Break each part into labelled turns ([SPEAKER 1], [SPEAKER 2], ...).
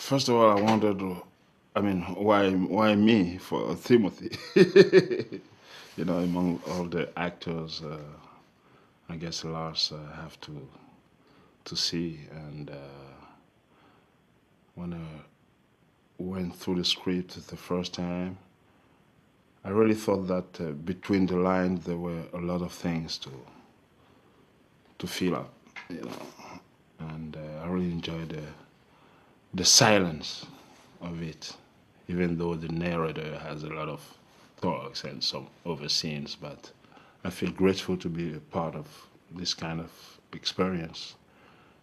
[SPEAKER 1] First of all, I wanted to, why me for Timothy? Among all the actors, I guess Lars have to see. And when I went through the script the first time, I really thought that between the lines there were a lot of things to fill up, you know. And I really enjoyed the silence of it, even though the narrator has a lot of talks and some other scenes. But I feel grateful to be a part of this kind of experience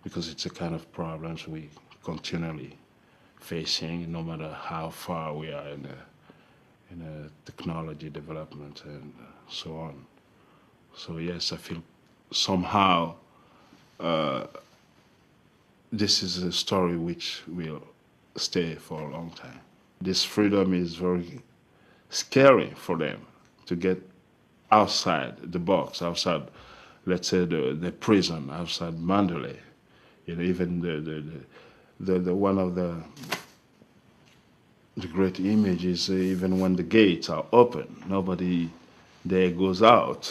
[SPEAKER 1] because it's a kind of problems we continually facing, no matter how far we are in a technology development and so on. So yes, I feel somehow this is a story which will stay for a long time. This freedom is very scary for them to get outside the box, outside, let's say, the prison, outside Manderlay. Even the one of the great images, even when the gates are open, nobody there goes out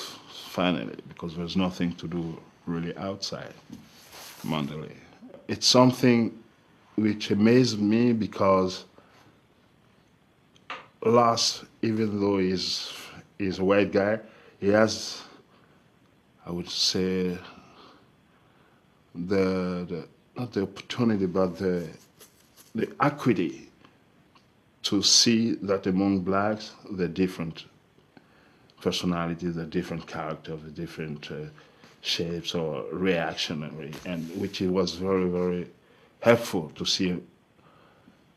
[SPEAKER 1] finally because there's nothing to do really outside Manderlay. It's something which amazed me because Lars, even though he's a white guy, he has, I would say, the not the opportunity, but the equity to see that among blacks, the different personalities, the different characters, the different shapes or reactionary, and which it was very, very helpful to see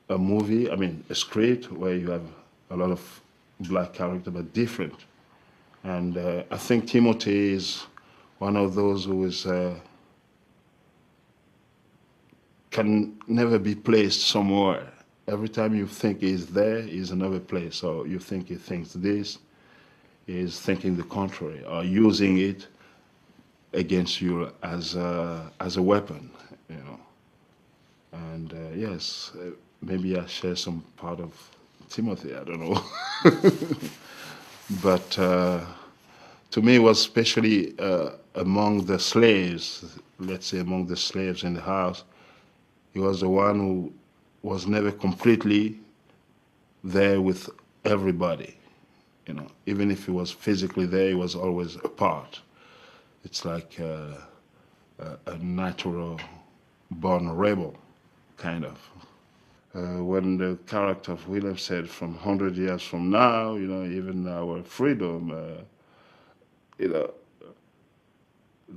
[SPEAKER 1] a movie, a script where you have a lot of black characters, but different. And I think Timothy is one of those who is can never be placed somewhere. Every time you think he's there, he's another place. So you think he thinks this, he's thinking the contrary, or using it against you as a weapon, you know. And yes, maybe I share some part of Timothy, I don't know. But to me, it was especially among the slaves, let's say among the slaves in the house, he was the one who was never completely there with everybody. Even if he was physically there, he was always apart. It's like a natural born rebel, kind of. When the character of William said from 100 years from now, even our freedom, the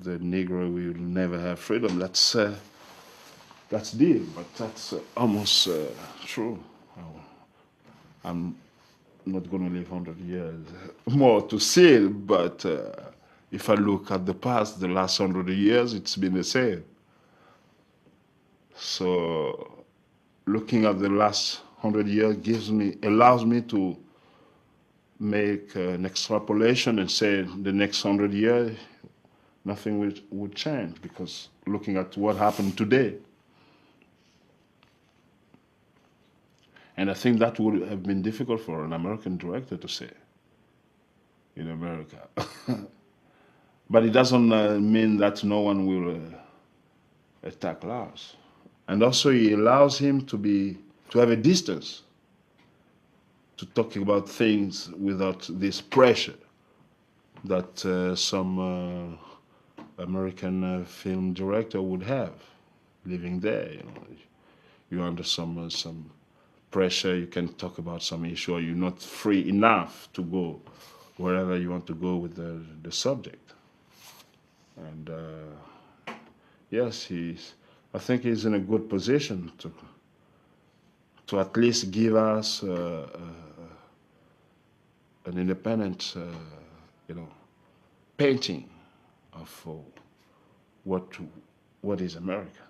[SPEAKER 1] Negro will never have freedom. That's deep, but that's almost true. I'm not going to live 100 years more to see it, but if I look at the past, the last 100 years, it's been the same. So looking at the last 100 years allows me to make an extrapolation and say the next 100 years, nothing would change because looking at what happened today. And I think that would have been difficult for an American director to say in America. But it doesn't mean that no one will attack Lars. And also he allows him to have a distance to talk about things without this pressure that some American film director would have living there. You're under some pressure, you can talk about some issue, or you're not free enough to go wherever you want to go with the subject. And yes, I think he's in a good position to at least give us an independent, painting of what is America.